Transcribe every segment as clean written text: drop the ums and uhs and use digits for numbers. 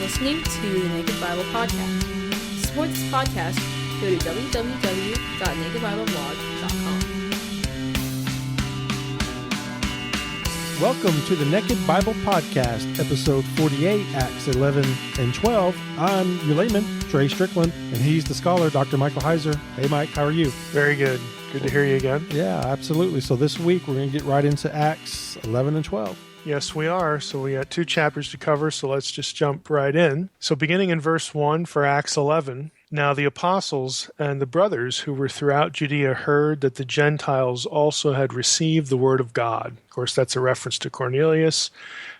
listening to the Naked Bible Podcast. To support this podcast, go to www.nakedbiblevlog.com. Welcome to the Naked Bible Podcast, episode 48, Acts 11 and 12. I'm your layman, Trey Strickland, and he's the scholar, Dr. Michael Heiser. Hey, Mike, how are you? Very good. Good to hear you again. Yeah, absolutely. So this week, we're going to get right into Acts 11 and 12. Yes, we are. So we got two chapters to cover, so let's just jump right in. So beginning in verse 1 for Acts 11, now the apostles and the brothers who were throughout Judea heard that the Gentiles also had received the word of God. Of course, that's a reference to Cornelius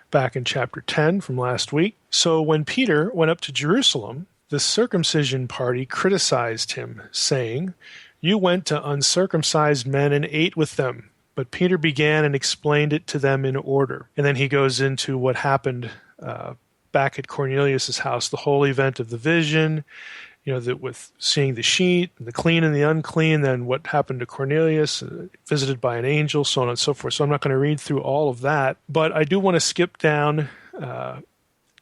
back in chapter 10 from last week. So when Peter went up to Jerusalem, the circumcision party criticized him, saying, "You went to uncircumcised men and ate with them." But Peter began and explained it to them in order. And then he goes into what happened back at Cornelius' house, the whole event of the vision, with seeing the sheet, and the clean and the unclean, then what happened to Cornelius, visited by an angel, so on and so forth. So I'm not going to read through all of that. But I do want to skip down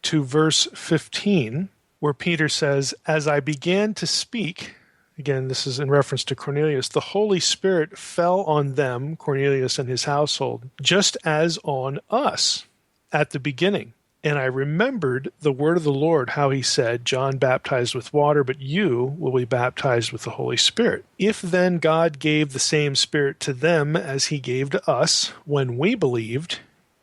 to verse 15, where Peter says, "As I began to speak," again, this is in reference to Cornelius, "the Holy Spirit fell on them," Cornelius and his household, "just as on us at the beginning. And I remembered the word of the Lord, how he said, 'John baptized with water, but you will be baptized with the Holy Spirit.' If then God gave the same Spirit to them as he gave to us when we believed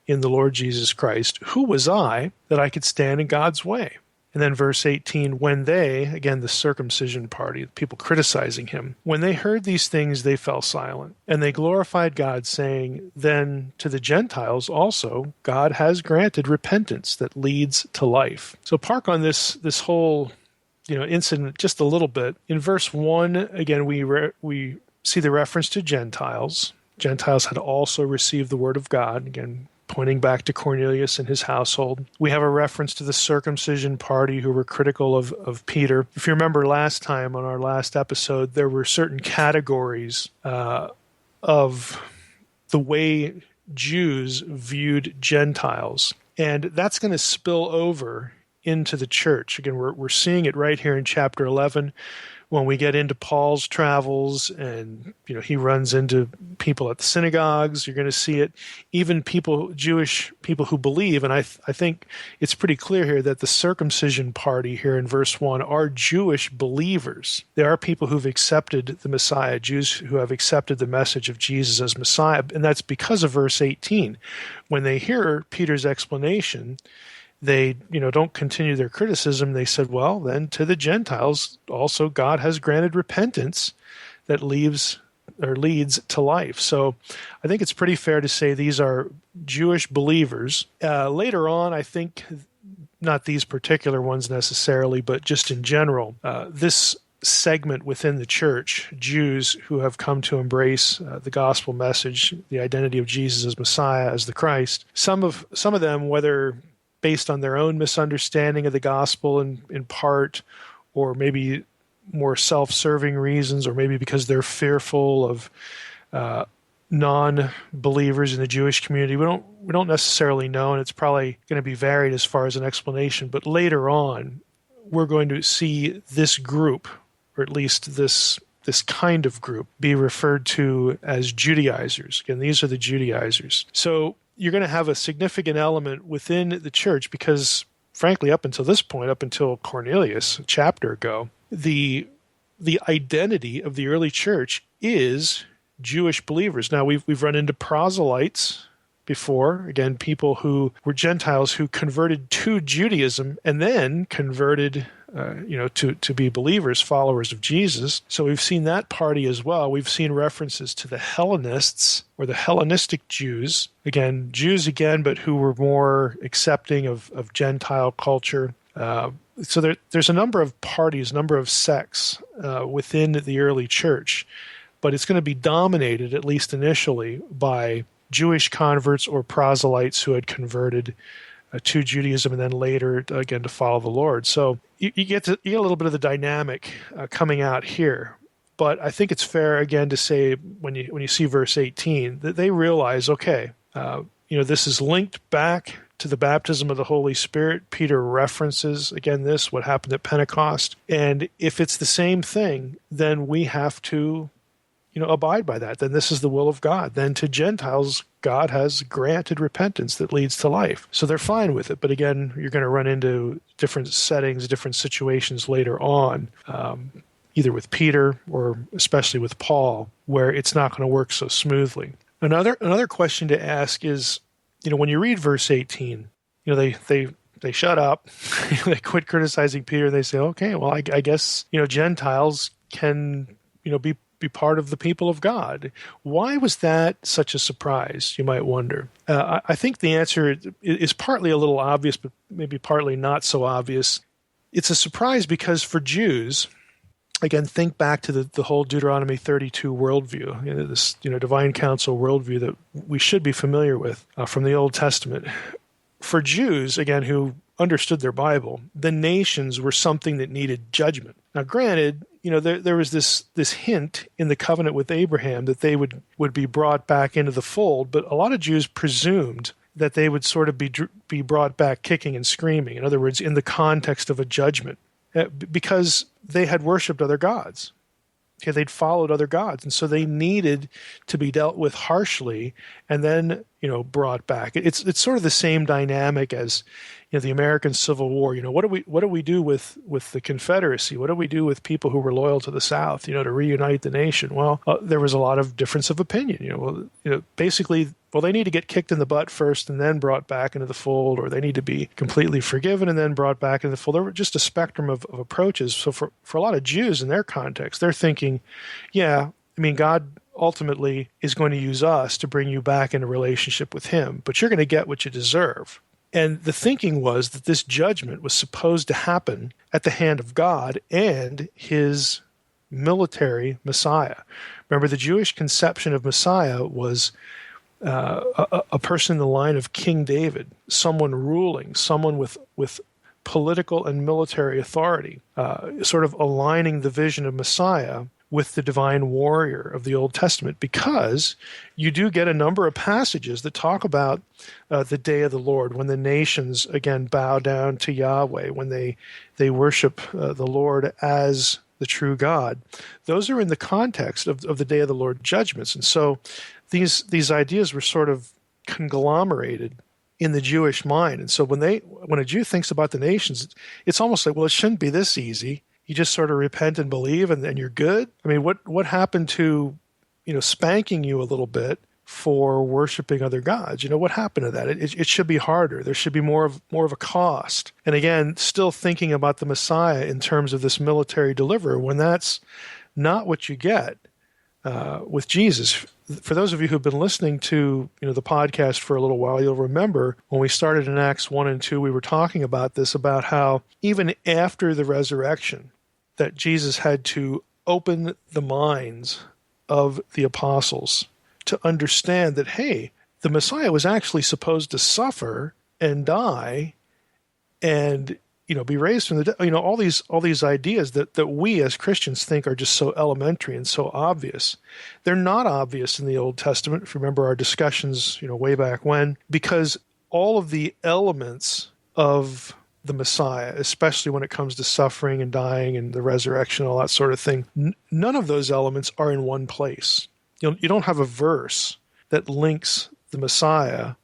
in the Lord Jesus Christ, who was I that I could stand in God's way?" And then verse 18, when they, again the circumcision party, people criticizing him, when they heard these things, they fell silent. And they glorified God, saying, "Then to the Gentiles also God has granted repentance that leads to life." So park on this whole incident just a little bit. In verse 1, again, we see the reference to Gentiles. Gentiles had also received the word of God, again, pointing back to Cornelius and his household. We have a reference to the circumcision party who were critical of Peter. If you remember last time on our last episode, there were certain categories of the way Jews viewed Gentiles. And that's going to spill over into the church. Again, we're seeing it right here in chapter 11. When we get into Paul's travels and, he runs into people at the synagogues, you're going to see it. Even Jewish people who believe, and I think it's pretty clear here that the circumcision party here in verse 1 are Jewish believers. They are people who've accepted the Messiah, Jews who have accepted the message of Jesus as Messiah. And that's because of verse 18. When they hear Peter's explanation, they, don't continue their criticism. They said, well, then to the Gentiles also God has granted repentance that leads to life. So I think it's pretty fair to say these are Jewish believers. Later on, I think, not these particular ones necessarily, but just in general, this segment within the church, Jews who have come to embrace the gospel message, the identity of Jesus as Messiah, as the Christ, some of them, whether based on their own misunderstanding of the gospel in part, or maybe more self-serving reasons, or maybe because they're fearful of non-believers in the Jewish community. We don't necessarily know, and it's probably going to be varied as far as an explanation. But later on, we're going to see this group, or at least this kind of group, be referred to as Judaizers. Again, these are the Judaizers. So you're going to have a significant element within the church because, frankly, up until this point, up until Cornelius, a chapter ago, the identity of the early church is Jewish believers. Now, we've run into proselytes before, again, people who were Gentiles who converted to Judaism and then converted to be believers, followers of Jesus. So we've seen that party as well. We've seen references to the Hellenists or the Hellenistic Jews. Again, Jews but who were more accepting of Gentile culture. So there's a number of parties, a number of sects within the early church, but it's going to be dominated, at least initially, by Jewish converts or proselytes who had converted to Judaism and then later, again, to follow the Lord. So you get a little bit of the dynamic coming out here. But I think it's fair, again, to say when you see verse 18, that they realize, okay, this is linked back to the baptism of the Holy Spirit. Peter references, again, what happened at Pentecost. And if it's the same thing, then we have to, abide by that. Then this is the will of God. Then to Gentiles, God has granted repentance that leads to life. So they're fine with it. But again, you're going to run into different settings, different situations later on, either with Peter or especially with Paul, where it's not going to work so smoothly. Another question to ask is, when you read verse 18, they shut up, they quit criticizing Peter, and they say, okay, well, I guess, Gentiles can, be part of the people of God. Why was that such a surprise, you might wonder? I think the answer is partly a little obvious, but maybe partly not so obvious. It's a surprise because for Jews, again, think back to the whole Deuteronomy 32 worldview, this divine council worldview that we should be familiar with from the Old Testament. For Jews, again, who understood their Bible, the nations were something that needed judgment. Now, granted, there was this hint in the covenant with Abraham that they would be brought back into the fold, but a lot of Jews presumed that they would sort of be brought back kicking and screaming. In other words, in the context of a judgment, because they had worshipped other gods. Okay, they'd followed other gods, and so they needed to be dealt with harshly and then, brought back. It's sort of the same dynamic as, the American Civil War. What do we do with the Confederacy? What do we do with people who were loyal to the South, to reunite the nation? Well, there was a lot of difference of opinion. Basically, they need to get kicked in the butt first and then brought back into the fold, or they need to be completely forgiven and then brought back into the fold. There were just a spectrum of approaches. So for a lot of Jews in their context, they're thinking, God ultimately is going to use us to bring you back into relationship with him, but you're going to get what you deserve. And the thinking was that this judgment was supposed to happen at the hand of God and his military Messiah. Remember, the Jewish conception of Messiah was a person in the line of King David, someone ruling, someone with political and military authority, sort of aligning the vision of Messiah with the divine warrior of the Old Testament, because you do get a number of passages that talk about the day of the Lord, when the nations, again, bow down to Yahweh, when they worship the Lord as the true God. Those are in the context of the day of the Lord judgments. And so these ideas were sort of conglomerated in the Jewish mind. And so when a Jew thinks about the nations, it's almost like, well, it shouldn't be this easy. You just sort of repent and believe, and then you're good. I mean, what happened to, spanking you a little bit for worshiping other gods? What happened to that? It should be harder. There should be more of a cost. And again, still thinking about the Messiah in terms of this military deliverer, when that's not what you get with Jesus. For those of you who've been listening to the podcast for a little while, you'll remember when we started in Acts 1 and 2, we were talking about this, about how even after the resurrection, that Jesus had to open the minds of the apostles to understand that, hey, the Messiah was actually supposed to suffer and die and be raised from the dead. All these ideas that we as Christians think are just so elementary and so obvious. They're not obvious in the Old Testament, if you remember our discussions, way back when, because all of the elements of the Messiah, especially when it comes to suffering and dying and the resurrection, all that sort of thing, none of those elements are in one place. You don't have a verse that links the Messiah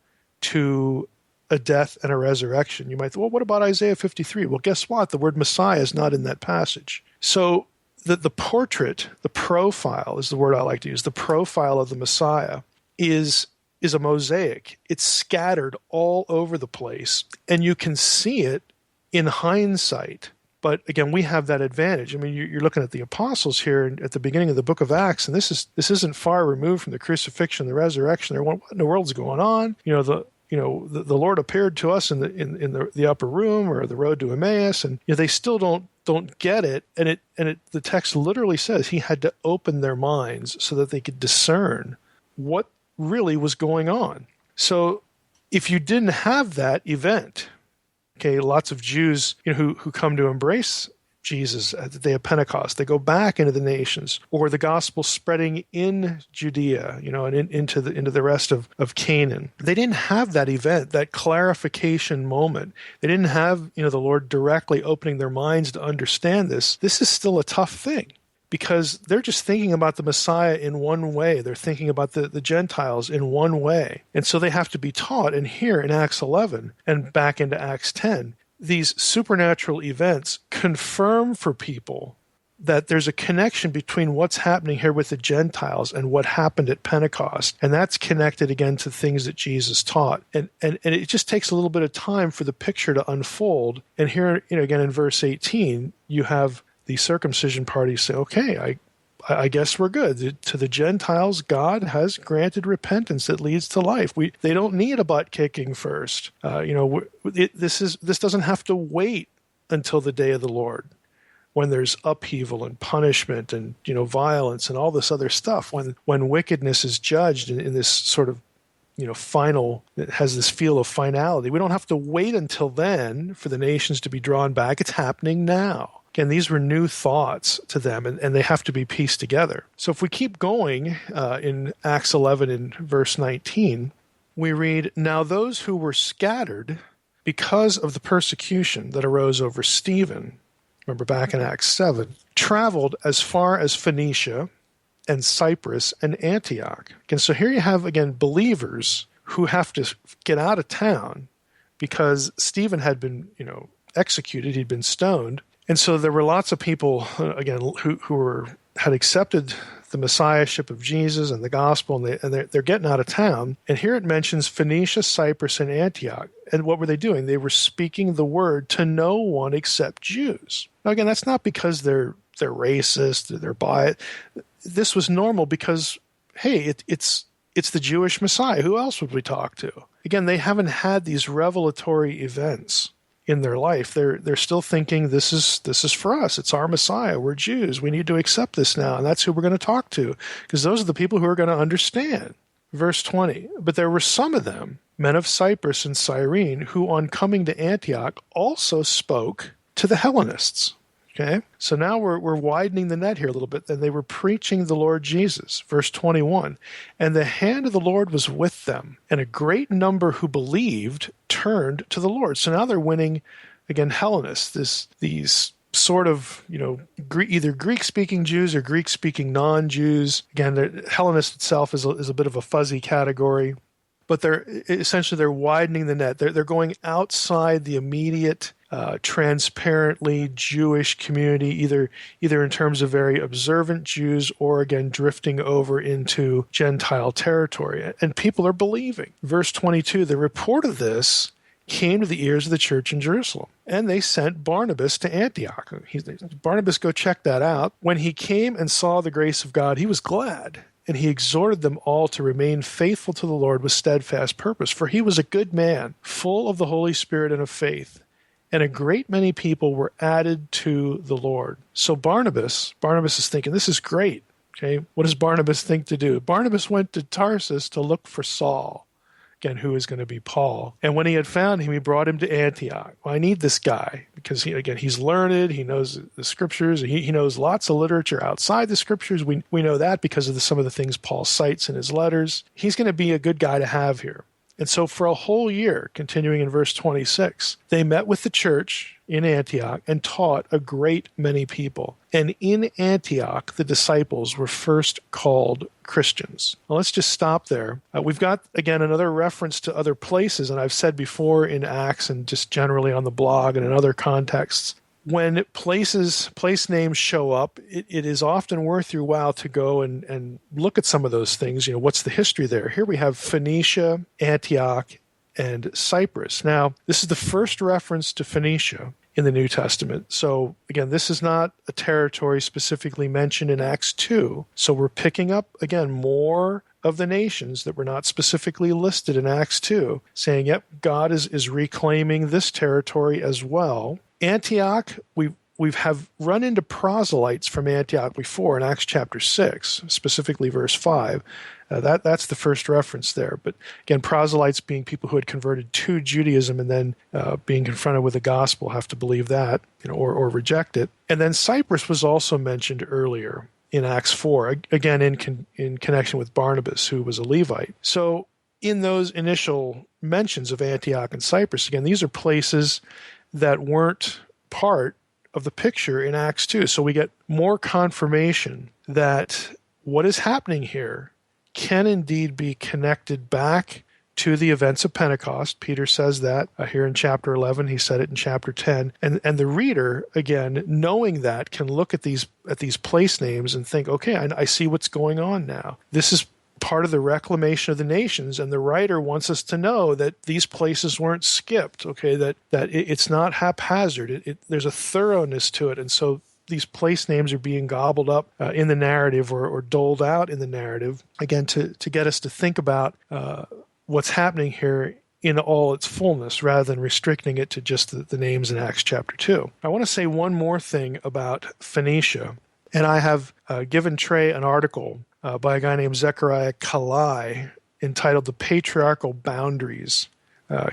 to a death and a resurrection. You might think, well, what about Isaiah 53? Well, guess what? The word Messiah is not in that passage. So the portrait, the profile is the word I like to use. The profile of the Messiah is a mosaic. It's scattered all over the place, and you can see it in hindsight. But again, we have that advantage. I mean, you're looking at the apostles here at the beginning of the book of Acts, and this isn't far removed from the crucifixion, the resurrection. They're, what in the world's going on? The Lord appeared to us in the upper room, or the road to Emmaus, and they still don't get it. And the text literally says he had to open their minds so that they could discern what really was going on. So if you didn't have that event, okay, lots of Jews who come to embrace Jesus at the day of Pentecost. They go back into the nations, or the gospel spreading in Judea, and into the rest of Canaan. They didn't have that event, that clarification moment. They didn't have, the Lord directly opening their minds to understand this. This is still a tough thing, because they're just thinking about the Messiah in one way. They're thinking about the Gentiles in one way. And so they have to be taught. And here in Acts 11 and back into Acts 10, these supernatural events confirm for people that there's a connection between what's happening here with the Gentiles and what happened at Pentecost. And that's connected again to things that Jesus taught. And it just takes a little bit of time for the picture to unfold. And here, again, in verse 18, you have the circumcision party say, okay, I guess we're good. To the Gentiles, God has granted repentance that leads to life. They don't need a butt kicking first. This doesn't have to wait until the day of the Lord, when there's upheaval and punishment and violence and all this other stuff. When wickedness is judged in this sort of final, it has this feel of finality. We don't have to wait until then for the nations to be drawn back. It's happening now. Again, these were new thoughts to them, and they have to be pieced together. So if we keep going in Acts 11 in verse 19, we read, "Now those who were scattered because of the persecution that arose over Stephen," remember back in Acts 7, "traveled as far as Phoenicia and Cyprus and Antioch." And so here you have, again, believers who have to get out of town because Stephen had been, executed. He'd been stoned. And so there were lots of people, again, who had accepted the messiahship of Jesus and the gospel, and they're getting out of town. And here it mentions Phoenicia, Cyprus, and Antioch. And what were they doing? They were speaking the word to no one except Jews. Now, again, that's not because they're racist, they're biased. This was normal because, hey, it's the Jewish Messiah. Who else would we talk to? Again, they haven't had these revelatory events in their life. They're still thinking this is for us. It's our Messiah. We're Jews. We need to accept this now, and that's who we're going to talk to, because those are the people who are going to understand. Verse 20, "But there were some of them, men of Cyprus and Cyrene, who on coming to Antioch also spoke to the Hellenists." Okay, so now we're widening the net here a little bit. And they were preaching the Lord Jesus. Verse 21, "And the hand of the Lord was with them, and a great number who believed turned to the Lord." So now they're winning, again, Hellenists, these sort of, either Greek-speaking Jews or Greek-speaking non-Jews. Again, the Hellenist itself is a bit of a fuzzy category. But they're widening the net. They're going outside the immediate, transparently Jewish community, either in terms of very observant Jews or, again, drifting over into Gentile territory. And people are believing. Verse 22, "The report of this came to the ears of the church in Jerusalem, and they sent Barnabas to Antioch." Barnabas, go check that out. "When he came and saw the grace of God, he was glad. And he exhorted them all to remain faithful to the Lord with steadfast purpose. For he was a good man, full of the Holy Spirit and of faith. And a great many people were added to the Lord." So Barnabas is thinking, this is great. Okay, what does Barnabas think to do? Barnabas went to Tarsus to look for Saul, again, who is going to be Paul. And when he had found him, he brought him to Antioch. Well, I need this guy because, he's learned. He knows the scriptures. He knows lots of literature outside the scriptures. We know that because of some of the things Paul cites in his letters. He's going to be a good guy to have here. And so for a whole year, continuing in verse 26, they met with the church in Antioch and taught a great many people. And in Antioch, the disciples were first called Christians. Well, let's just stop there. We've got, again, another reference to other places, and I've said before in Acts and just generally on the blog and in other contexts, when place names show up, it is often worth your while to go and look at some of those things. What's the history there? Here we have Phoenicia, Antioch, and Cyprus. Now, this is the first reference to Phoenicia in the New Testament. So, again, this is not a territory specifically mentioned in Acts 2. So we're picking up, again, more of the nations that were not specifically listed in Acts 2, saying, yep, God is reclaiming this territory as well. Antioch, have run into proselytes from Antioch before in Acts chapter 6, specifically verse 5. That's the first reference there. But again, proselytes being people who had converted to Judaism and then being confronted with the gospel have to believe that, or reject it. And then Cyprus was also mentioned earlier in Acts 4, again in connection with Barnabas, who was a Levite. So in those initial mentions of Antioch and Cyprus, again, these are places that weren't part of the picture in Acts 2. So we get more confirmation that what is happening here can indeed be connected back to the events of Pentecost. Peter says that here in chapter 11. He said it in chapter 10. And the reader, again, knowing that, can look at these place names and think, okay, I see what's going on now. This is part of the reclamation of the nations, and the writer wants us to know that these places weren't skipped, okay, that it's not haphazard. There's a thoroughness to it, and so these place names are being gobbled up in the narrative or doled out in the narrative, again, to get us to think about what's happening here in all its fullness rather than restricting it to just the names in Acts chapter 2. I want to say one more thing about Phoenicia, and I have given Trey an article by a guy named Zechariah Kalai entitled The Patriarchal Boundaries,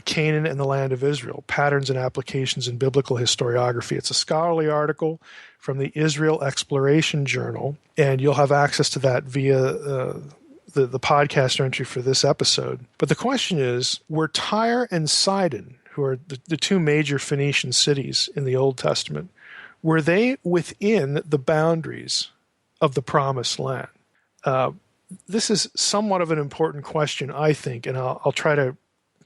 Canaan and the Land of Israel, Patterns and Applications in Biblical Historiography. It's a scholarly article from the Israel Exploration Journal, and you'll have access to that via the podcast entry for this episode. But the question is, were Tyre and Sidon, who are the two major Phoenician cities in the Old Testament, were they within the boundaries of the Promised Land? This is somewhat of an important question, I think, and I'll try to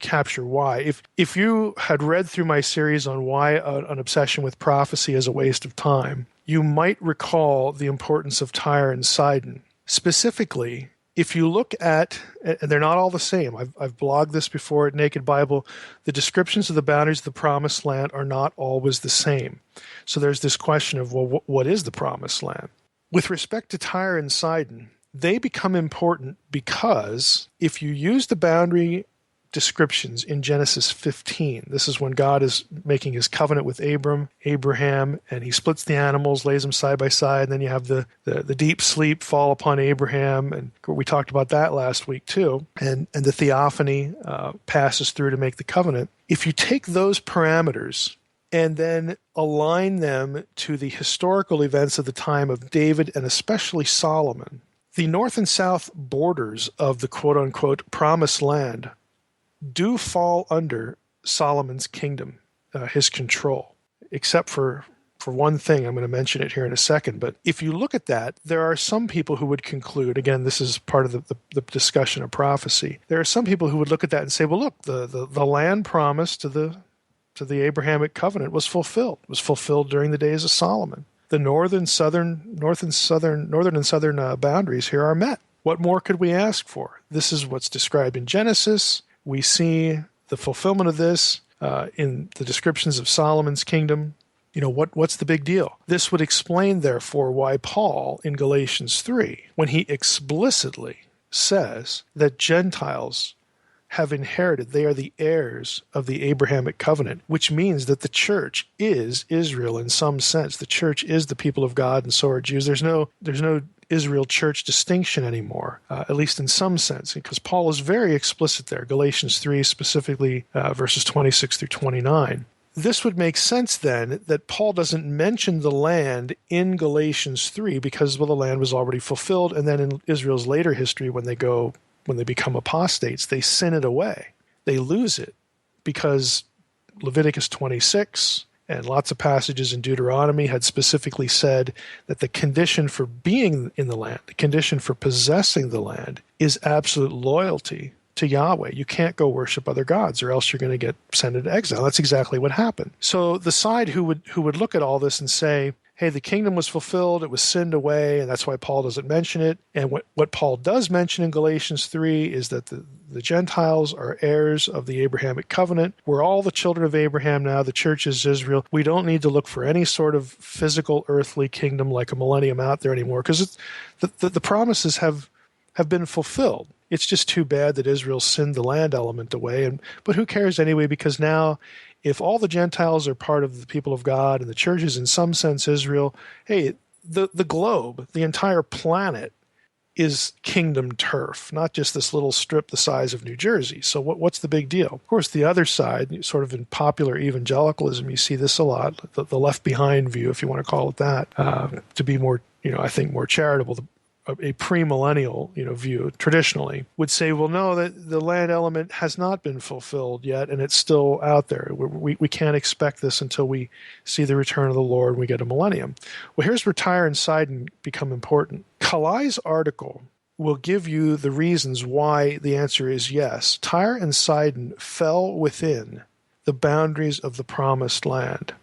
capture why. If you had read through my series on why an obsession with prophecy is a waste of time, you might recall the importance of Tyre and Sidon. Specifically, if you look at, and they're not all the same, I've blogged this before at Naked Bible, the descriptions of the boundaries of the Promised Land are not always the same. So there's this question of, well, what is the Promised Land? With respect to Tyre and Sidon, they become important because if you use the boundary descriptions in Genesis 15, this is when God is making his covenant with Abraham, and he splits the animals, lays them side by side, and then you have the deep sleep fall upon Abraham, and we talked about that last week too, and the theophany passes through to make the covenant. If you take those parameters and then align them to the historical events of the time of David and especially Solomon, the north and south borders of the quote-unquote Promised Land do fall under Solomon's kingdom, his control, except for one thing. I'm going to mention it here in a second. But if you look at that, there are some people who would conclude, again, this is part of the discussion of prophecy. There are some people who would look at that and say, well, look, the land promised to the Abrahamic covenant was fulfilled. It was fulfilled during the days of Solomon. The northern and southern boundaries here are met. What more could we ask for? This is what's described in Genesis. We see the fulfillment of this in the descriptions of Solomon's kingdom. What's the big deal? This would explain, therefore, why Paul in Galatians 3, when he explicitly says that Gentiles have inherited, they are the heirs of the Abrahamic covenant, which means that the church is Israel in some sense. The church is the people of God, and so are Jews. There's no Israel church distinction anymore, at least in some sense, because Paul is very explicit there. Galatians 3, specifically verses 26 through 29. This would make sense then that Paul doesn't mention the land in Galatians 3 because, well, the land was already fulfilled, and then in Israel's later history, when they become apostates, they sin it away. They lose it because Leviticus 26 and lots of passages in Deuteronomy had specifically said that the condition for being in the land, the condition for possessing the land, is absolute loyalty to Yahweh. You can't go worship other gods or else you're going to get sent into exile. That's exactly what happened. So the side who would look at all this and say, hey, the kingdom was fulfilled, it was sinned away, and that's why Paul doesn't mention it. And what Paul does mention in Galatians 3 is that the Gentiles are heirs of the Abrahamic covenant. We're all the children of Abraham now. The church is Israel. We don't need to look for any sort of physical earthly kingdom like a millennium out there anymore, because the promises have have been fulfilled. It's just too bad that Israel sinned the land element away. But who cares anyway? Because now, if all the Gentiles are part of the people of God and the church is in some sense Israel, hey, the globe, the entire planet, is kingdom turf, not just this little strip the size of New Jersey. So what's the big deal? Of course, the other side, sort of in popular evangelicalism, you see this a lot, the left behind view, if you want to call it that, to be more, I think more charitable. A premillennial, view traditionally would say, well, no, that the land element has not been fulfilled yet, and it's still out there. We can't expect this until we see the return of the Lord and we get a millennium. Well, here's where Tyre and Sidon become important. Kalai's article will give you the reasons why the answer is yes. Tyre and Sidon fell within the boundaries of the promised land.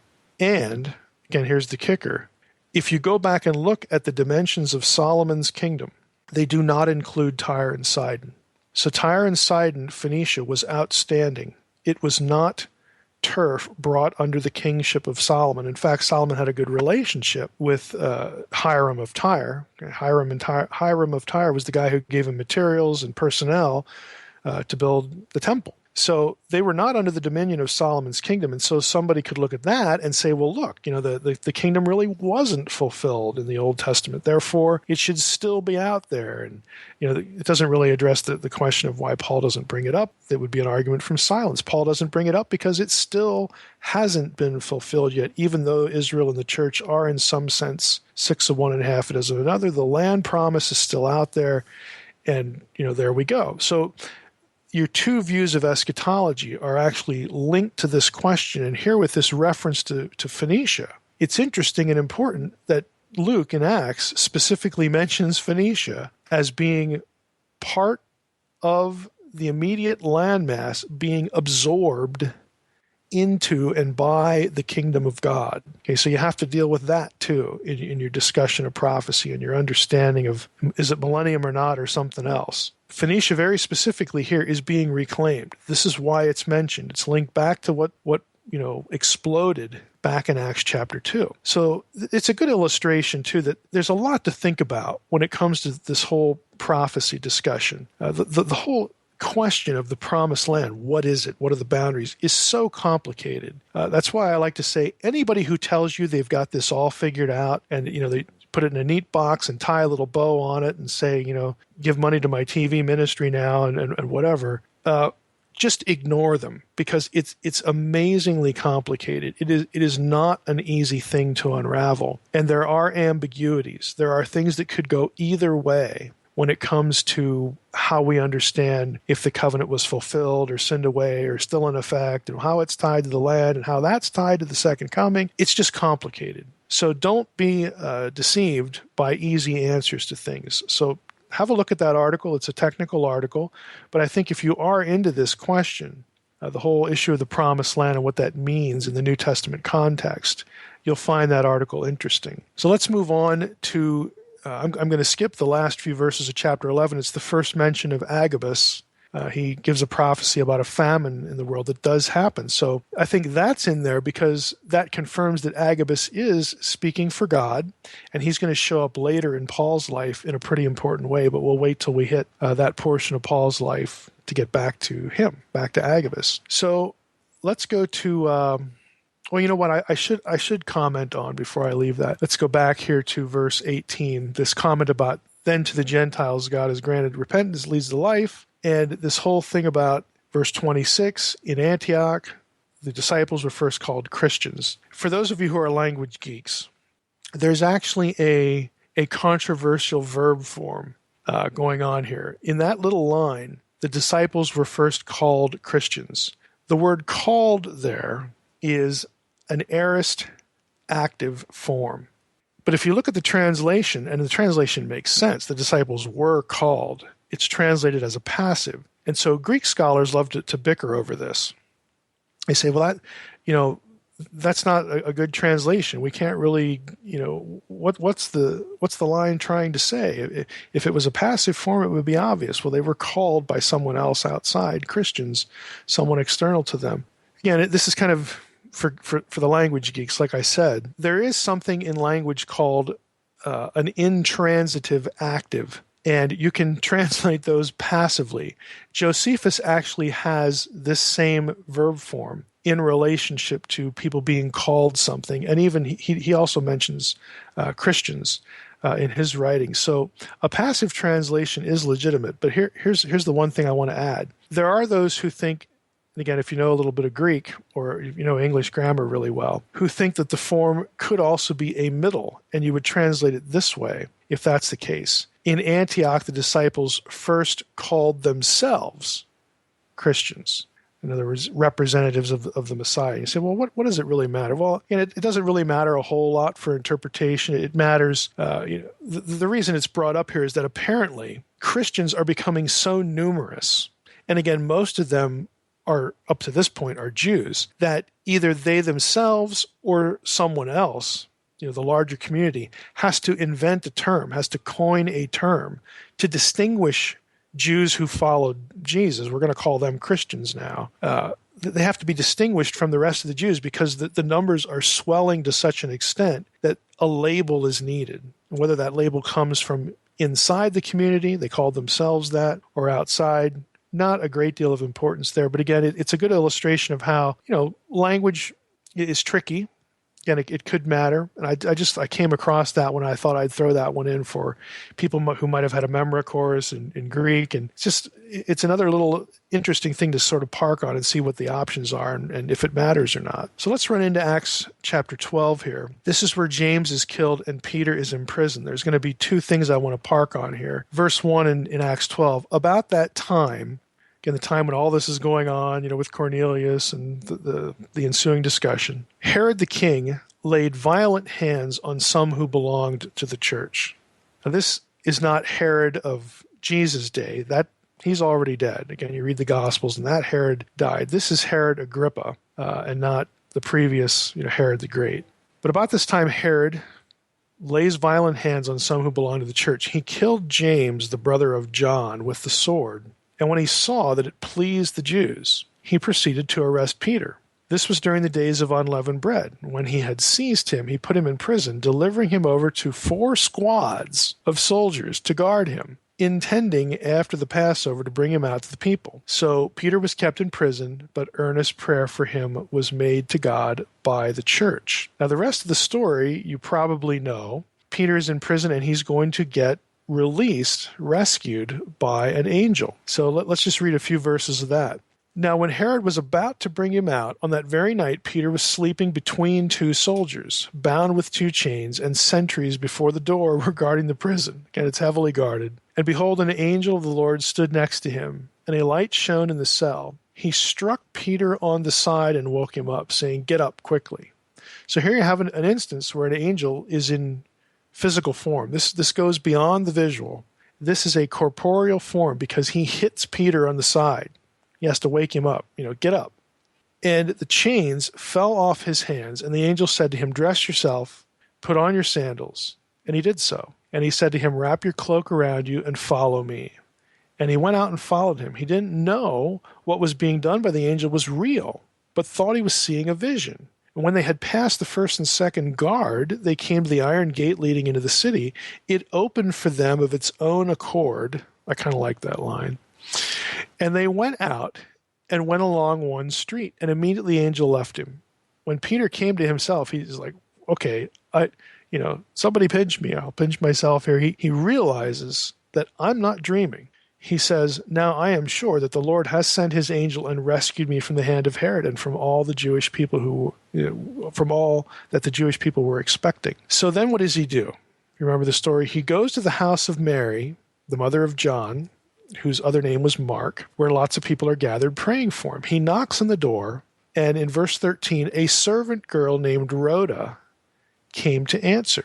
And, again, here's the kicker. If you go back and look at the dimensions of Solomon's kingdom, they do not include Tyre and Sidon. So Tyre and Sidon, Phoenicia, was outstanding. It was not turf brought under the kingship of Solomon. In fact, Solomon had a good relationship with Hiram of Tyre. Hiram of Tyre was the guy who gave him materials and personnel to build the temple. So they were not under the dominion of Solomon's kingdom. And so somebody could look at that and say, well, look, the kingdom really wasn't fulfilled in the Old Testament. Therefore, it should still be out there. And, it doesn't really address the question of why Paul doesn't bring it up. That would be an argument from silence. Paul doesn't bring it up because it still hasn't been fulfilled yet, even though Israel and the church are in some sense 6 of one and half a dozen of another. The land promise is still out there. And, there we go. So your two views of eschatology are actually linked to this question. And here with this reference to Phoenicia, it's interesting and important that Luke in Acts specifically mentions Phoenicia as being part of the immediate landmass being absorbed into and by the kingdom of God. Okay, so you have to deal with that too in your discussion of prophecy and your understanding of, is it millennium or not or something else? Phoenicia very specifically here is being reclaimed. This is why it's mentioned. It's linked back to what exploded back in Acts chapter 2. So it's a good illustration too that there's a lot to think about when it comes to this whole prophecy discussion. The whole question of the promised land, what is it, what are the boundaries, is so complicated. That's why I like to say anybody who tells you they've got this all figured out and they put it in a neat box and tie a little bow on it and say, give money to my TV ministry now and whatever, just ignore them because it's amazingly complicated. It is not an easy thing to unravel. And there are ambiguities. There are things that could go either way when it comes to how we understand if the covenant was fulfilled or sinned away or still in effect, and how it's tied to the land and how that's tied to the second coming. It's just complicated. So don't be deceived by easy answers to things. So have a look at that article. It's a technical article. But I think if you are into this question, the whole issue of the promised land and what that means in the New Testament context, you'll find that article interesting. So let's move on to I'm going to skip the last few verses of chapter 11. It's the first mention of Agabus. He gives a prophecy about a famine in the world that does happen. So I think that's in there because that confirms that Agabus is speaking for God, and he's going to show up later in Paul's life in a pretty important way, but we'll wait till we hit that portion of Paul's life to get back to him, back to Agabus. So let's go to... Well, you know what I should comment on before I leave that. Let's go back here to verse 18, this comment about then to the Gentiles God has granted repentance leads to life, and this whole thing about verse 26, in Antioch, the disciples were first called Christians. For those of you who are language geeks, there's actually a controversial verb form going on here. In that little line, the disciples were first called Christians. The word called there is an aorist active form. But if you look at the translation, and the translation makes sense, the disciples were called. It's translated as a passive. And so Greek scholars love to bicker over this. They say, well, that's not a good translation. We can't really, what's the line trying to say? If it was a passive form, it would be obvious. Well, they were called by someone else outside, Christians, someone external to them. Again, this is kind of for the language geeks, like I said. There is something in language called an intransitive active. And you can translate those passively. Josephus actually has this same verb form in relationship to people being called something. And even he also mentions Christians in his writing. So a passive translation is legitimate. But here's the one thing I want to add. There are those who think, and again, if you know a little bit of Greek or you know English grammar really well, who think that the form could also be a middle, and you would translate it this way if that's the case. In Antioch, the disciples first called themselves Christians. In other words, representatives of the Messiah. You say, well, what does it really matter? Well, it doesn't really matter a whole lot for interpretation. It matters. The reason it's brought up here is that apparently Christians are becoming so numerous, and again, most of them are, up to this point, are Jews, that either they themselves or someone else, the larger community, has to invent a term, has to coin a term to distinguish Jews who followed Jesus. We're going to call them Christians now. They have to be distinguished from the rest of the Jews because the numbers are swelling to such an extent that a label is needed. Whether that label comes from inside the community, they call themselves that, or outside, not a great deal of importance there. But again, it's a good illustration of how, language is tricky. Again, it could matter. And I came across that when I thought I'd throw that one in for people who might have had a Memra course in Greek. And it's another little interesting thing to sort of park on and see what the options are and if it matters or not. So let's run into Acts chapter 12 here. This is where James is killed and Peter is in prison. There's going to be two things I want to park on here. Verse 1 in Acts 12, about that time, again, the time when all this is going on, with Cornelius and the ensuing discussion, Herod the king laid violent hands on some who belonged to the church. Now, this is not Herod of Jesus' day. That he's already dead. Again, you read the Gospels, and that Herod died. This is Herod Agrippa, and not the previous, Herod the Great. But about this time, Herod lays violent hands on some who belonged to the church. He killed James, the brother of John, with the sword. And when he saw that it pleased the Jews, he proceeded to arrest Peter. This was during the days of unleavened bread. When he had seized him, he put him in prison, delivering him over to 4 squads of soldiers to guard him, intending after the Passover to bring him out to the people. So Peter was kept in prison, but earnest prayer for him was made to God by the church. Now, the rest of the story you probably know. Peter is in prison, and he's going to get rescued by an angel. So let's just read a few verses of that. Now, when Herod was about to bring him out, on that very night, Peter was sleeping between 2 soldiers, bound with 2 chains, and sentries before the door were guarding the prison. Again, it's heavily guarded. And behold, an angel of the Lord stood next to him, and a light shone in the cell. He struck Peter on the side and woke him up, saying, "Get up quickly." So here you have an instance where an angel is in physical form. This goes beyond the visual. This is a corporeal form because he hits Peter on the side. He has to wake him up, get up. And the chains fell off his hands, and the angel said to him, "Dress yourself, put on your sandals." And he did so. And he said to him, "Wrap your cloak around you and follow me." And he went out and followed him. He didn't know what was being done by the angel was real, but thought he was seeing a vision. And when they had passed the first and second guard, they came to the iron gate leading into the city. It opened for them of its own accord. I kind of like that line. And they went out and went along one street, and immediately the angel left him. When Peter came to himself, he's like, okay, somebody pinch me. I'll pinch myself here. He realizes that I'm not dreaming. He says, "Now I am sure that the Lord has sent his angel and rescued me from the hand of Herod and from all the Jewish people from all that the Jewish people were expecting." So then what does he do? You remember the story? He goes to the house of Mary, the mother of John, whose other name was Mark, where lots of people are gathered praying for him. He knocks on the door, and in verse 13, a servant girl named Rhoda came to answer.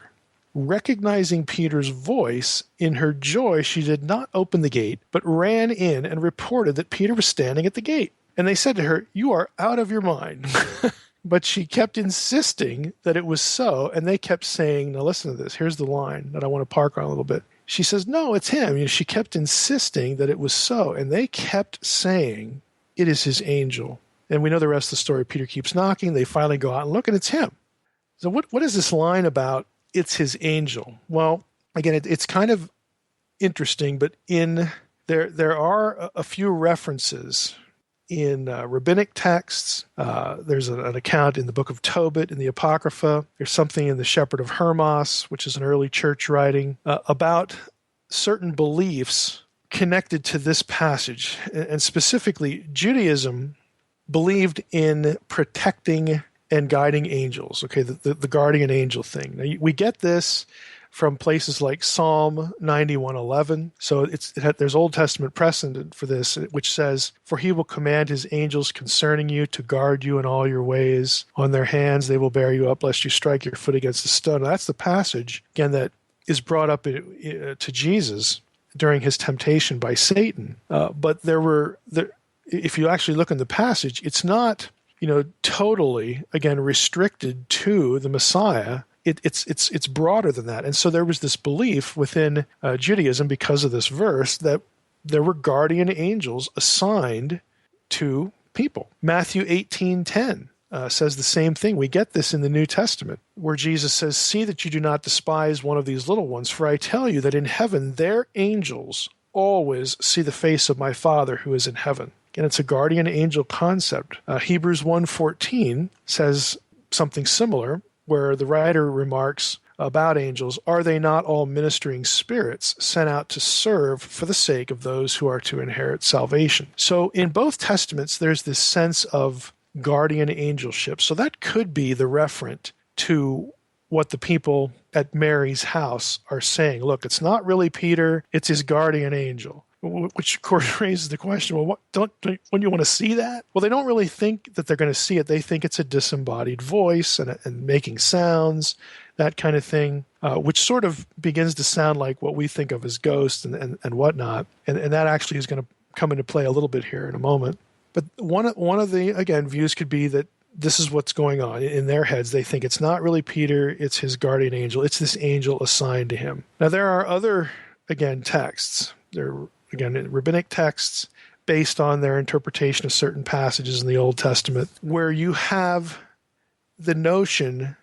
Recognizing Peter's voice, in her joy, she did not open the gate, but ran in and reported that Peter was standing at the gate. And they said to her, "You are out of your mind." But she kept insisting that it was so, and they kept saying, now listen to this, here's the line that I want to park on a little bit. She says, "No, it's him." She kept insisting that it was so, and they kept saying, "It is his angel." And we know the rest of the story. Peter keeps knocking. They finally go out and look, and it's him. So what is this line about, "it's his angel"? Well, again, it's kind of interesting, but there are a few references in rabbinic texts. There's an account in the book of Tobit in the Apocrypha. There's something in the Shepherd of Hermas, which is an early church writing, about certain beliefs connected to this passage. And specifically, Judaism believed in protecting and guiding angels, okay, the guardian angel thing. Now, we get this from places like Psalm 91:11. So there's Old Testament precedent for this, which says, "For he will command his angels concerning you to guard you in all your ways. On their hands they will bear you up, lest you strike your foot against a stone." Now, that's the passage, again, that is brought up to Jesus during his temptation by Satan. But if you actually look in the passage, it's not totally, again, restricted to the Messiah. It's broader than that. And so there was this belief within Judaism, because of this verse, that there were guardian angels assigned to people. Matthew 18:10 says the same thing. We get this in the New Testament, where Jesus says, "See that you do not despise one of these little ones, for I tell you that in heaven their angels always see the face of my Father who is in heaven." And it's a guardian angel concept. Hebrews 1:14 says something similar, where the writer remarks about angels, "Are they not all ministering spirits sent out to serve for the sake of those who are to inherit salvation?" So in both testaments, there's this sense of guardian angelship. So that could be the referent to what the people at Mary's house are saying. Look, it's not really Peter, it's his guardian angel. Which, of course, raises the question, well, don't you want to see that? Well, they don't really think that they're going to see it. They think it's a disembodied voice and making sounds, that kind of thing, which sort of begins to sound like what we think of as ghosts and whatnot. And that actually is going to come into play a little bit here in a moment. But one of the, again, views could be that this is what's going on. In their heads, they think it's not really Peter, it's his guardian angel. It's this angel assigned to him. Now, there are other, again, texts. Again, rabbinic texts based on their interpretation of certain passages in the Old Testament, where you have the notion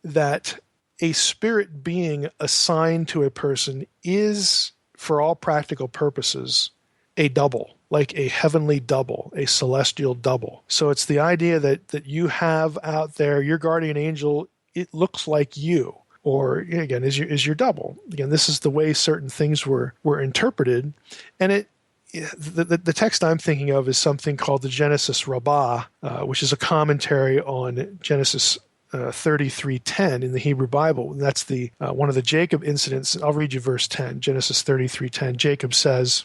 that a spirit being assigned to a person is, for all practical purposes, a double, like a heavenly double, a celestial double. So it's the idea that you have out there, your guardian angel, it looks like you. Or, again, is your double. Again, this is the way certain things were interpreted. And the text I'm thinking of is something called the Genesis Rabbah, which is a commentary on Genesis 33:10 in the Hebrew Bible. And that's the one of the Jacob incidents. I'll read you verse 10, Genesis 33:10. Jacob says,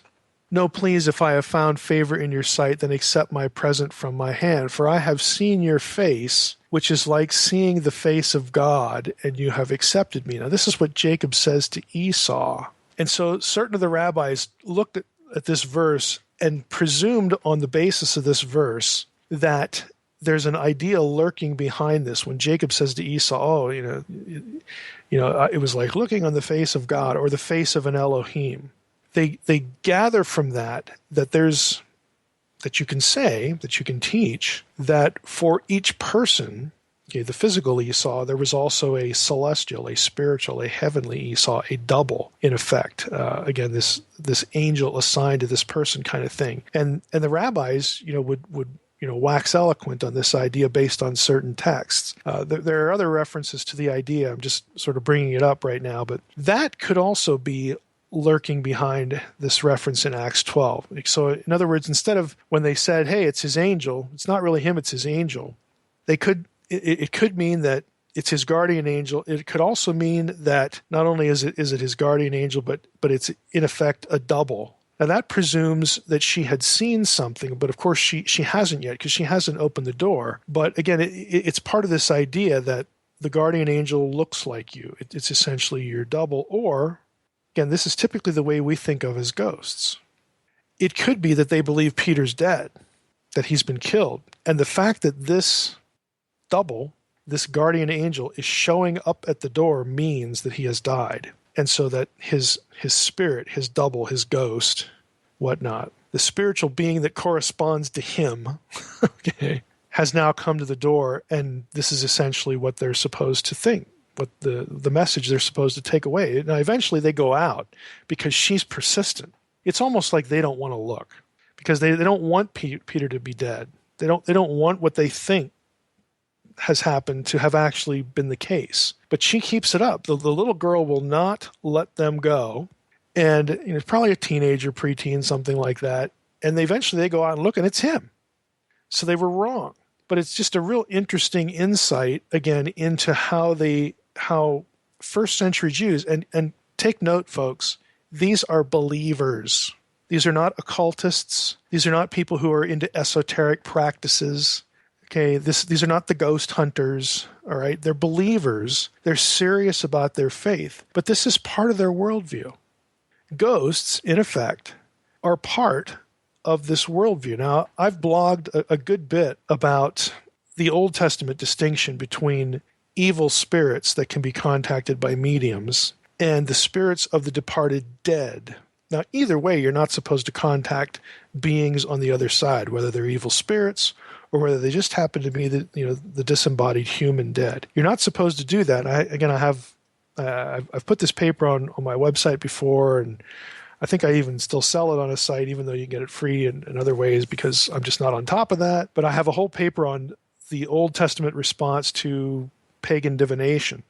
"No, please, if I have found favor in your sight, then accept my present from my hand. For I have seen your face, which is like seeing the face of God, and you have accepted me." Now, this is what Jacob says to Esau. And so certain of the rabbis looked at this verse and presumed on the basis of this verse that there's an idea lurking behind this. When Jacob says to Esau, it was like looking on the face of God or the face of an Elohim. They gather from that there's that you can say, that you can teach, that for each person, okay, the physical Esau, there was also a celestial, a spiritual, a heavenly Esau, a double, in effect. Again, this angel assigned to this person kind of thing. And the rabbis, would wax eloquent on this idea based on certain texts. There are other references to the idea. I'm just sort of bringing it up right now, but that could also be lurking behind this reference in Acts 12. So in other words, instead of when they said, hey, it's his angel, it's not really him, it's his angel, it could mean that it's his guardian angel. It could also mean that not only is it his guardian angel, but it's in effect a double. Now that presumes that she had seen something, but of course she hasn't yet, because she hasn't opened the door. But again, it's part of this idea that the guardian angel looks like you. It's essentially your double, or again, this is typically the way we think of as ghosts. It could be that they believe Peter's dead, that he's been killed. And the fact that this double, this guardian angel, is showing up at the door means that he has died. And so that his spirit, his double, his ghost, whatnot, the spiritual being that corresponds to him, okay, has now come to the door, and this is essentially what they're supposed to think. the message they're supposed to take away. Now, eventually they go out because she's persistent. It's almost like they don't want to look because they don't want Peter to be dead. They don't want what they think has happened to have actually been the case. But she keeps it up. The little girl will not let them go. And it's probably a teenager, preteen, something like that. And eventually they go out and look, and it's him. So they were wrong. But it's just a real interesting insight, again, into how first century Jews, and take note, folks, these are believers. These are not occultists. These are not people who are into esoteric practices. Okay, these are not the ghost hunters, all right? They're believers. They're serious about their faith. But this is part of their worldview. Ghosts, in effect, are part of this worldview. Now, I've blogged a good bit about the Old Testament distinction between evil spirits that can be contacted by mediums and the spirits of the departed dead. Now, either way, you're not supposed to contact beings on the other side, whether they're evil spirits or whether they just happen to be the disembodied human dead. You're not supposed to do that. I've put this paper on my website before, and I think I even still sell it on a site, even though you can get it free in other ways because I'm just not on top of that. But I have a whole paper on the Old Testament response to pagan divination.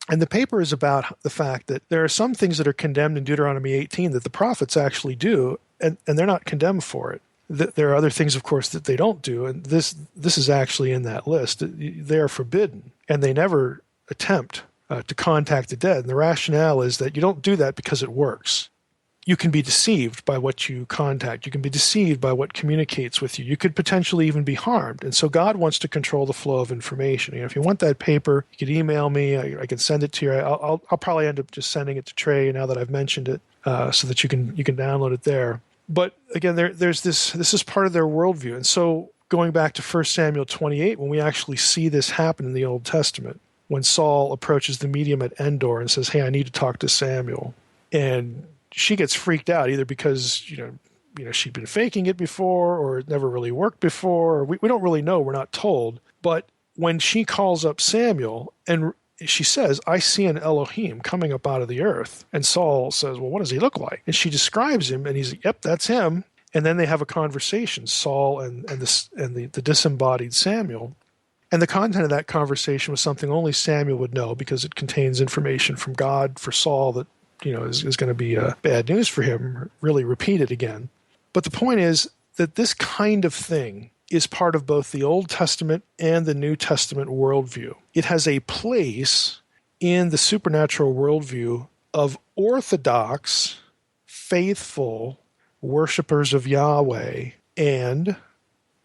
And the paper is about the fact that there are some things that are condemned in Deuteronomy 18 that the prophets actually do, and they're not condemned for it. There are other things, of course, that they don't do, and this is actually in that list. They are forbidden, and they never attempt to contact the dead. And the rationale is that you don't do that because it works. You can be deceived by what you contact. You can be deceived by what communicates with you. You could potentially even be harmed. And so God wants to control the flow of information. If you want that paper, you could email me. I can send it to you. I'll probably end up just sending it to Trey now that I've mentioned it, so that you can download it there. But again, there's this is part of their worldview. And so going back to 1 Samuel 28, when we actually see this happen in the Old Testament, when Saul approaches the medium at Endor and says, "Hey, I need to talk to Samuel," and she gets freaked out either because she'd been faking it before, or it never really worked before. We don't really know. We're not told. But when she calls up Samuel and she says, "I see an Elohim coming up out of the earth," and Saul says, "Well, what does he look like?" And she describes him, and he's like, "Yep, that's him." And then they have a conversation, Saul and the disembodied Samuel. And the content of that conversation was something only Samuel would know, because it contains information from God for Saul that is going to be bad news for him, really repeated again. But the point is that this kind of thing is part of both the Old Testament and the New Testament worldview. It has a place in the supernatural worldview of orthodox, faithful worshipers of Yahweh and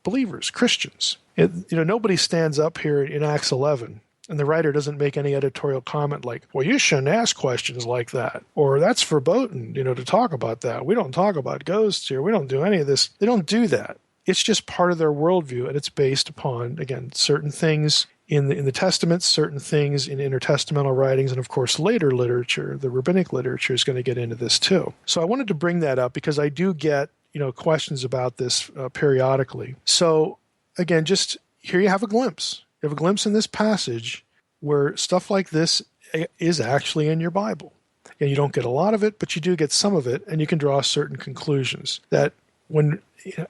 believers, Christians. Nobody stands up here in Acts 11 and the writer doesn't make any editorial comment like, "Well, you shouldn't ask questions like that," or "That's verboten, to talk about that. We don't talk about ghosts here. We don't do any of this." They don't do that. It's just part of their worldview, and it's based upon, again, certain things in the Testament, certain things in intertestamental writings, and of course later literature. The rabbinic literature is going to get into this too. So I wanted to bring that up because I do get questions about this periodically. So again, just here you have a glimpse. You have a glimpse in this passage where stuff like this is actually in your Bible. And you don't get a lot of it, but you do get some of it, and you can draw certain conclusions. That when,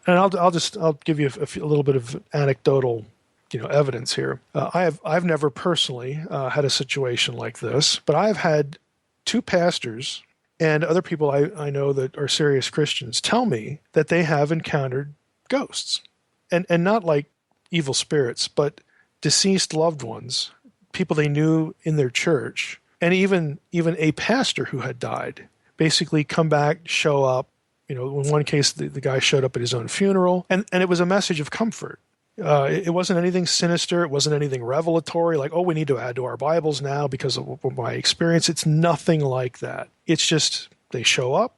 and I'll give you a little bit of anecdotal, evidence here. I've never personally had a situation like this, but I've had two pastors and other people I know that are serious Christians tell me that they have encountered ghosts, and not like evil spirits, but deceased loved ones, people they knew in their church, and even a pastor who had died, basically come back, show up. In one case, the guy showed up at his own funeral, and it was a message of comfort. It wasn't anything sinister. It wasn't anything revelatory, like, "Oh, we need to add to our Bibles now because of my experience." It's nothing like that. It's just they show up,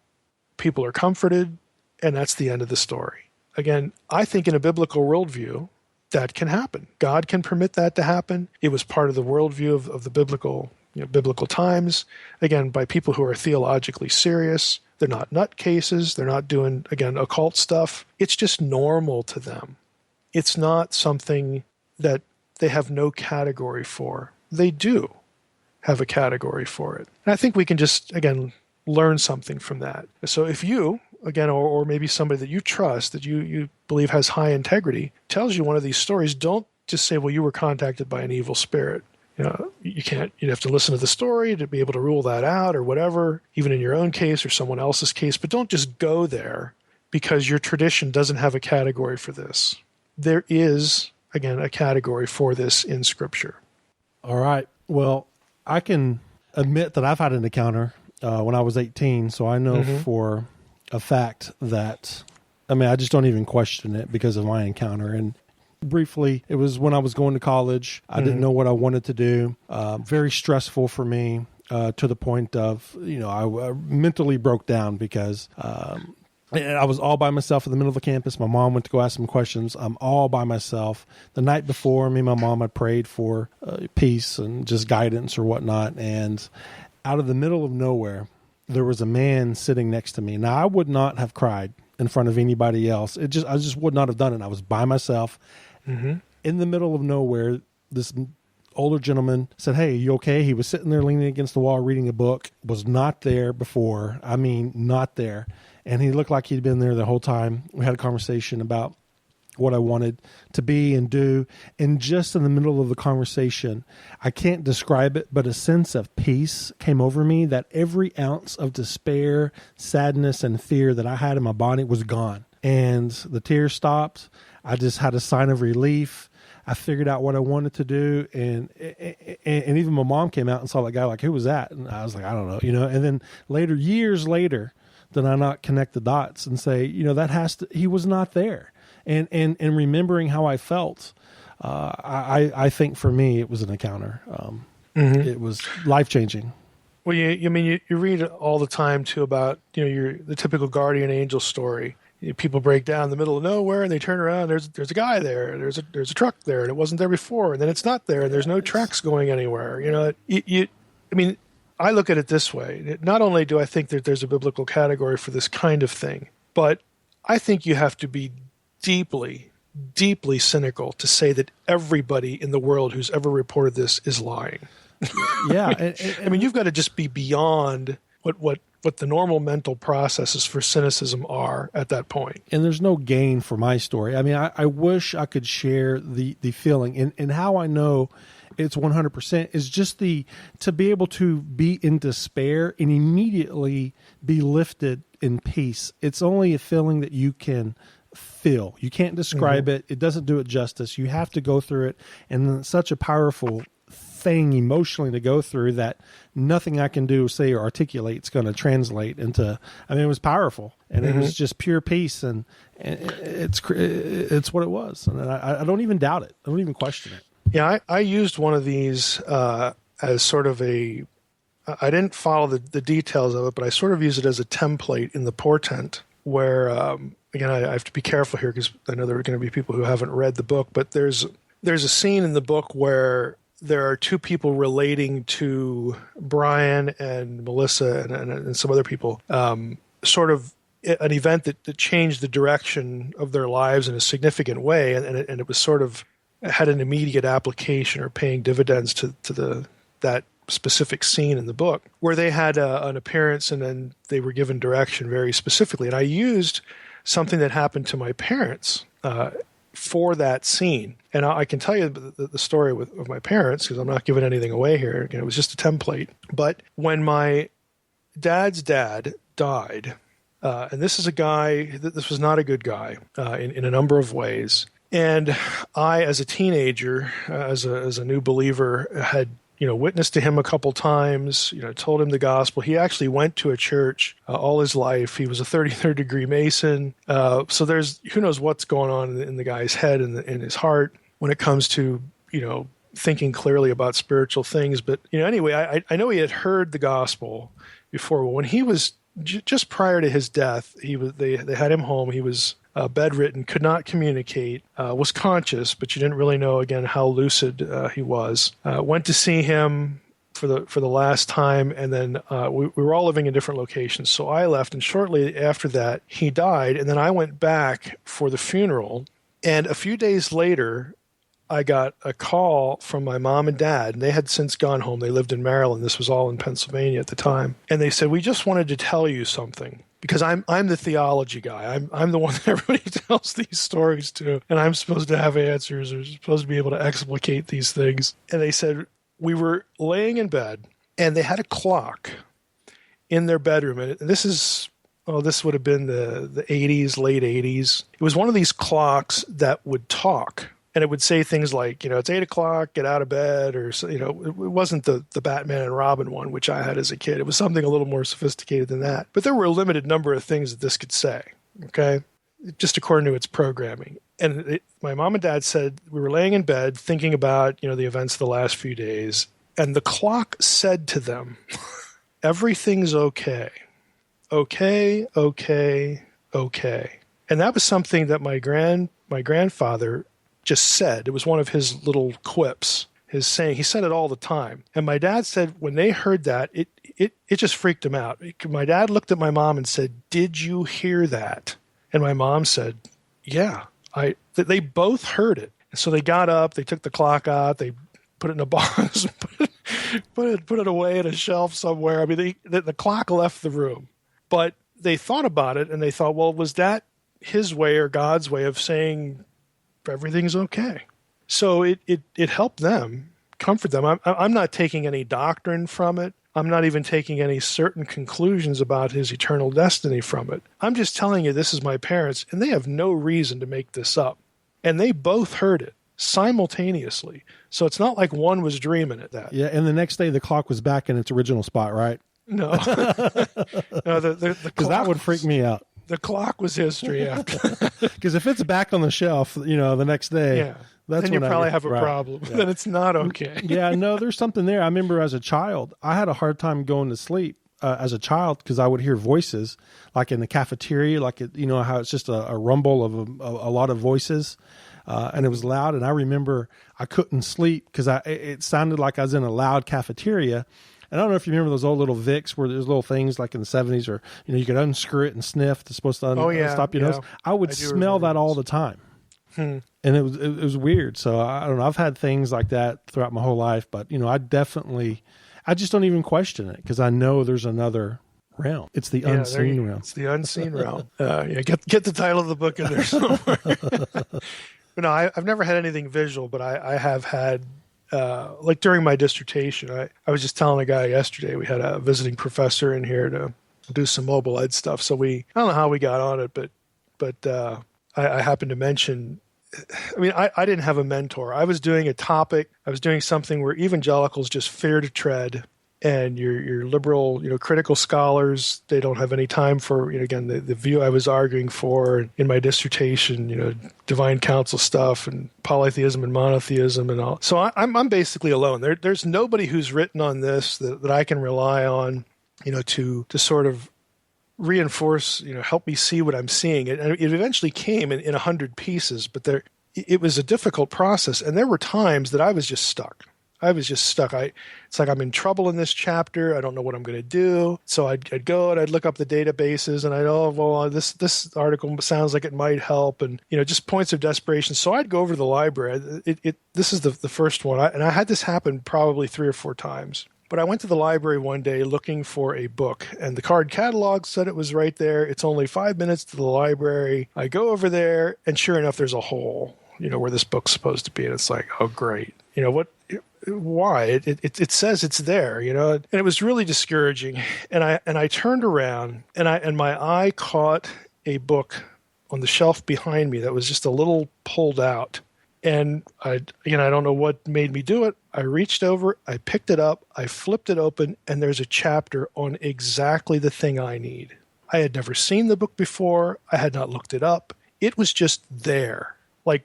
people are comforted, and that's the end of the story. Again, I think in a biblical worldview, that can happen. God can permit that to happen. It was part of the worldview of the biblical times. Again, by people who are theologically serious. They're not nutcases. They're not doing, again, occult stuff. It's just normal to them. It's not something that they have no category for. They do have a category for it. And I think we can just, again, learn something from that. So if you, again, or maybe somebody that you trust, that you believe has high integrity, tells you one of these stories, don't just say, well, you were contacted by an evil spirit. You can't, you'd have to listen to the story to be able to rule that out or whatever, even in your own case or someone else's case. But don't just go there because your tradition doesn't have a category for this. There is, again, a category for this in Scripture. All right. Well, I can admit that I've had an encounter when I was 18, so I know for a fact that, I just don't even question it because of my encounter. And briefly, it was when I was going to college. I didn't know what I wanted to do. Very stressful for me to the point of, I mentally broke down because I was all by myself in the middle of the campus. My mom went to go ask some questions. I'm all by myself. The night before, me and my mom had prayed for peace and just guidance or whatnot. And out of the middle of nowhere, there was a man sitting next to me. Now, I would not have cried in front of anybody else. I just would not have done it. I was by myself. In the middle of nowhere, this older gentleman said, "Hey, you okay?" He was sitting there leaning against the wall reading a book, was not there before. Not there. And he looked like he'd been there the whole time. We had a conversation about what I wanted to be and do. And just in the middle of the conversation, I can't describe it, but a sense of peace came over me that every ounce of despair, sadness, and fear that I had in my body was gone. And the tears stopped. I just had a sign of relief. I figured out what I wanted to do. And even my mom came out and saw that guy, like, who was that? And I was like, I don't know, And then years later, then I not connect the dots and say, he was not there. And remembering how I felt, I think for me, it was an encounter. It was life-changing. Well, you read all the time, too, about, the typical guardian angel story. People break down in the middle of nowhere and they turn around. There's a guy there. There's a truck there, and it wasn't there before. And then it's not there, and there's no tracks going anywhere. I look at it this way. Not only do I think that there's a biblical category for this kind of thing, but I think you have to be deeply, deeply cynical to say that everybody in the world who's ever reported this is lying. Yeah. You've got to just be beyond what the normal mental processes for cynicism are at that point. And there's no gain for my story. I wish I could share the feeling and how I know it's 100% is just to be able to be in despair and immediately be lifted in peace. It's only a feeling that you can feel. You can't describe it. It doesn't do it justice. You have to go through it. And it's such a powerful thing emotionally to go through that nothing I can do, say, or articulate is going to translate into, it was powerful. And it was just pure peace. And it's what it was. And I don't even doubt it. I don't even question it. Yeah, I used one of these as sort of I didn't follow the details of it, but I sort of use it as a template in the portent where, again, I have to be careful here because I know there are going to be people who haven't read the book, but there's a scene in the book where there are two people relating to Brian and Melissa and some other people, sort of an event that changed the direction of their lives in a significant way, and it was sort of had an immediate application or paying dividends to that specific scene in the book where they had an appearance and then they were given direction very specifically. And I used something that happened to my parents for that scene. And I can tell you the story of my parents because I'm not giving anything away here. Again, it was just a template. But when my dad's dad died, and this is a guy, this was not a good guy in a number of ways. And I, as a teenager, as a new believer, had witnessed to him a couple times. Told him the gospel. He actually went to a church all his life. He was a 33rd degree Mason. So there's who knows what's going on in the guy's head and in his heart when it comes to thinking clearly about spiritual things. But anyway, I know he had heard the gospel before. When he was just prior to his death, they had him home. He was bedridden, could not communicate, was conscious, but you didn't really know, again, how lucid he was. Went to see him for the last time, and then we were all living in different locations. So I left, and shortly after that, he died, and then I went back for the funeral. And a few days later, I got a call from my mom and dad, and they had since gone home. They lived in Maryland. This was all in Pennsylvania at the time. And they said, we just wanted to tell you something. Because I'm the theology guy. I'm the one that everybody tells these stories to, and I'm supposed to have answers or supposed to be able to explicate these things. And they said, we were laying in bed, and they had a clock in their bedroom. And this would have been the 80s, late 80s. It was one of these clocks that would talk. And it would say things like, it's 8 o'clock, get out of bed, or, it wasn't the Batman and Robin one, which I had as a kid. It was something a little more sophisticated than that. But there were a limited number of things that this could say, okay, just according to its programming. And my mom and dad said we were laying in bed thinking about, the events of the last few days. And the clock said to them, everything's okay. Okay, okay, okay. And that was something that my grandfather just said. It was one of his little quips, his saying. He said it all the time. And my dad said when they heard that, it just freaked him out. My dad looked at my mom and said, did you hear that? And my mom said, yeah. They both heard it. And so they got up, they took the clock out, they put it in a box, put it away in a shelf somewhere. I mean, the clock left the room. But they thought about it and they thought, well, was that his way or God's way of saying everything's okay? So it helped them, comfort them. I'm not taking any doctrine from it. I'm not even taking any certain conclusions about his eternal destiny from it. I'm just telling you this is my parents, and they have no reason to make this up. And they both heard it simultaneously. So it's not like one was dreaming at that. Yeah, and the next day the clock was back in its original spot, right? No. No, because that would freak me out. The clock was history after. Because if it's back on the shelf, the next day, yeah, that's then when you probably have a problem. Yeah. Then it's not okay. Yeah, no, there's something there. I remember as a child, I had a hard time going to sleep as a child because I would hear voices, like in the cafeteria, like how it's just a rumble of a lot of voices, and it was loud. And I remember I couldn't sleep because it sounded like I was in a loud cafeteria. And I don't know if you remember those old little Vicks where there's little things like in the 70s or, you could unscrew it and sniff. It's supposed to stop your nose. I would smell that all the time. And it was weird. So I don't know. I've had things like that throughout my whole life. But, I just don't even question it because I know there's another realm. It's the unseen realm. It's the unseen realm. Get the title of the book in there somewhere. But no, I've never had anything visual, but I have had... like during my dissertation, I was just telling a guy yesterday, we had a visiting professor in here to do some mobile ed stuff. So I don't know how we got on it, but I happened to mention, I didn't have a mentor. I was doing a topic. I was doing something where evangelicals just fear to tread, and your liberal, critical scholars, they don't have any time for, again, the view I was arguing for in my dissertation, divine counsel stuff and polytheism and monotheism and all. So I'm basically alone. There's nobody who's written on this that I can rely on, to sort of reinforce, help me see what I'm seeing. It eventually came in 100 pieces, but it was a difficult process. And there were times that I was just stuck. It's like I'm in trouble in this chapter. I don't know what I'm going to do. So I'd go and I'd look up the databases and this article sounds like it might help, and just points of desperation. So I'd go over to the library. This is the first one, and I had this happen probably 3 or 4 times. But I went to the library one day looking for a book, and the card catalog said it was right there. It's only 5 minutes to the library. I go over there, and sure enough, there's a hole, where this book's supposed to be, and it's like, oh great, what? Why it says it's there, and it was really discouraging. And I turned around and my eye caught a book on the shelf behind me that was just a little pulled out. And I don't know what made me do it. I reached over, I picked it up, I flipped it open, and there's a chapter on exactly the thing I need. I had never seen the book before. I had not looked it up. It was just there, like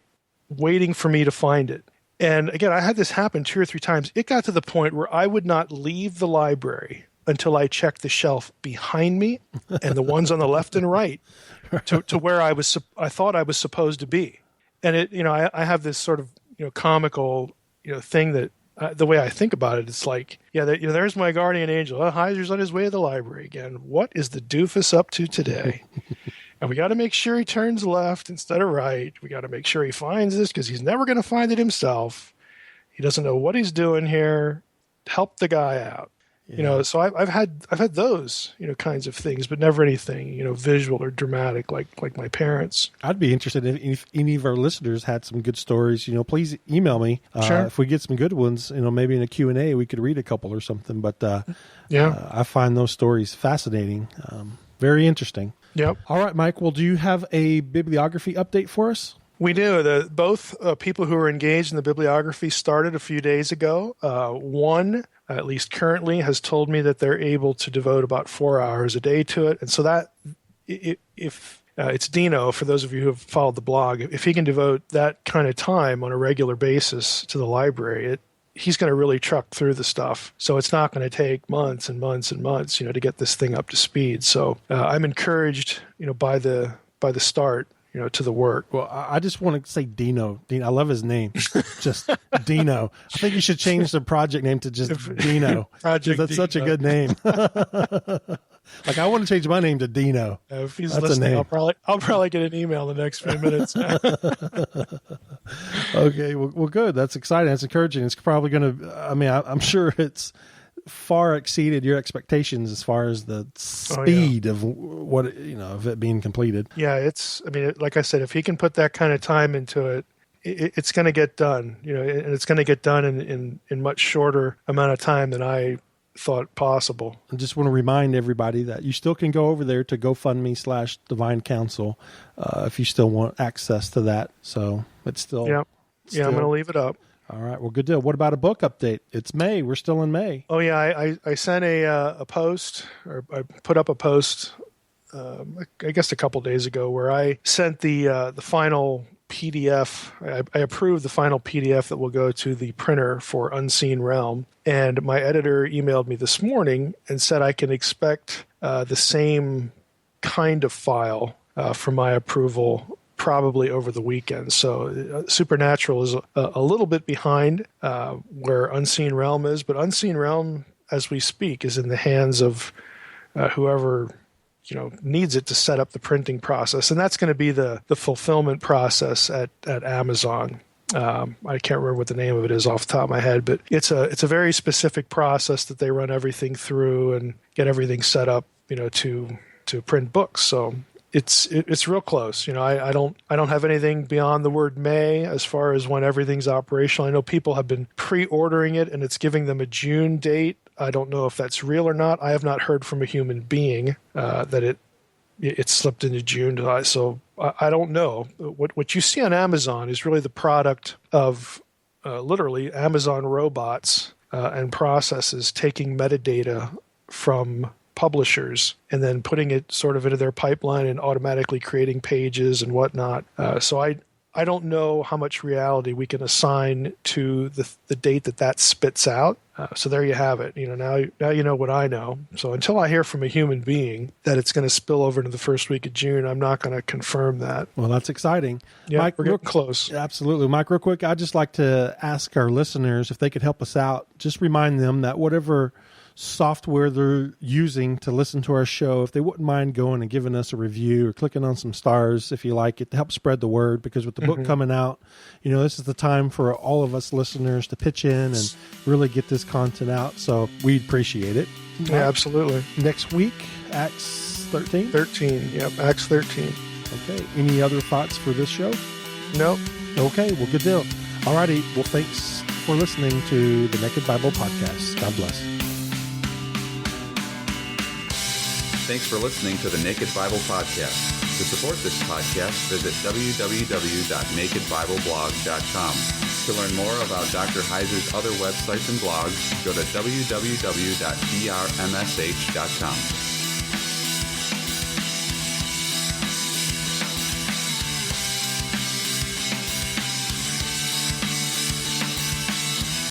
waiting for me to find it. And again, I had this happen 2 or 3 times. It got to the point where I would not leave the library until I checked the shelf behind me and the ones on the left and right to where I thought I was supposed to be. And I have this sort of comical thing that the way I think about it, it's like, there's my guardian angel. Heiser's on his way to the library again. What is the doofus up to today? And we got to make sure he turns left instead of right. We got to make sure he finds this because he's never going to find it himself. He doesn't know what he's doing here. Help the guy out. Yeah. So I've had those, kinds of things, but never anything, visual or dramatic like my parents. I'd be interested if any of our listeners had some good stories. Please email me. Sure. If we get some good ones, maybe in a Q&A we could read a couple or something. But I find those stories fascinating, very interesting. Yep. All right, Mike. Well, do you have a bibliography update for us? We do. Both people who are engaged in the bibliography started a few days ago. One, at least currently, has told me that they're able to devote about 4 hours a day to it. And so that, if it's Dino, for those of you who have followed the blog, if he can devote that kind of time on a regular basis to the library, he's going to really truck through the stuff. So it's not going to take months and months and months, to get this thing up to speed. So I'm encouraged, by the start, to the work. Well, I just want to say Dino. I love his name. Just Dino. I think you should change the project name to just Dino. Project That's Dino. such a good name. Like, I want to change my name to Dino. If he's That's listening, a name. I'll probably get an email in the next few minutes. Okay, well, good. That's exciting. That's encouraging. It's probably going to, I'm sure it's far exceeded your expectations as far as the speed of what, of it being completed. Yeah, like I said, if he can put that kind of time into it, it's going to get done, and it's going to get done in much shorter amount of time than I thought possible. I just want to remind everybody that you still can go over there to GoFundMe/Divine Counsel if you still want access to that. So it's still... Yeah, I'm going to leave it up. All right. Well, good deal. What about a book update? It's May. We're still in May. Oh, yeah. I sent a post, or I put up a post, I guess a couple days ago, where I sent the final PDF. I approved the final PDF that will go to the printer for Unseen Realm. And my editor emailed me this morning and said I can expect the same kind of file for my approval probably over the weekend. So Supernatural is a little bit behind where Unseen Realm is, but Unseen Realm, as we speak, is in the hands of whoever needs it to set up the printing process, and that's going to be the fulfillment process at Amazon. I can't remember what the name of it is off the top of my head, but it's a very specific process that they run everything through and get everything set up, to print books. So it's real close. I don't have anything beyond the word May as far as when everything's operational. I know people have been pre-ordering it and it's giving them a June date. I don't know if that's real or not. I have not heard from a human being that it slipped into June, July. So I don't know. What you see on Amazon is really the product of literally Amazon robots and processes taking metadata from publishers and then putting it sort of into their pipeline and automatically creating pages and whatnot. So I don't know how much reality we can assign to the date that spits out. So there you have it. Now you know what I know. So until I hear from a human being that it's going to spill over into the first week of June, I'm not going to confirm that. Well, that's exciting. Yeah, Mike, we're getting close. Absolutely. Mike, real quick, I'd just like to ask our listeners if they could help us out. Just remind them that whatever software they're using to listen to our show, if they wouldn't mind going and giving us a review or clicking on some stars if you like it, to help spread the word, because with the book coming out, this is the time for all of us listeners to pitch in and really get this content out. So we'd appreciate it. Yeah, absolutely. Next week, Acts 13? 13. Yep, Acts 13. Okay. Any other thoughts for this show? Nope. Okay. Well, good deal. All righty. Well, thanks for listening to the Naked Bible Podcast. God bless. Thanks for listening to the Naked Bible Podcast. To support this podcast, visit www.nakedbibleblog.com. To learn more about Dr. Heiser's other websites and blogs, go to www.drmsh.com.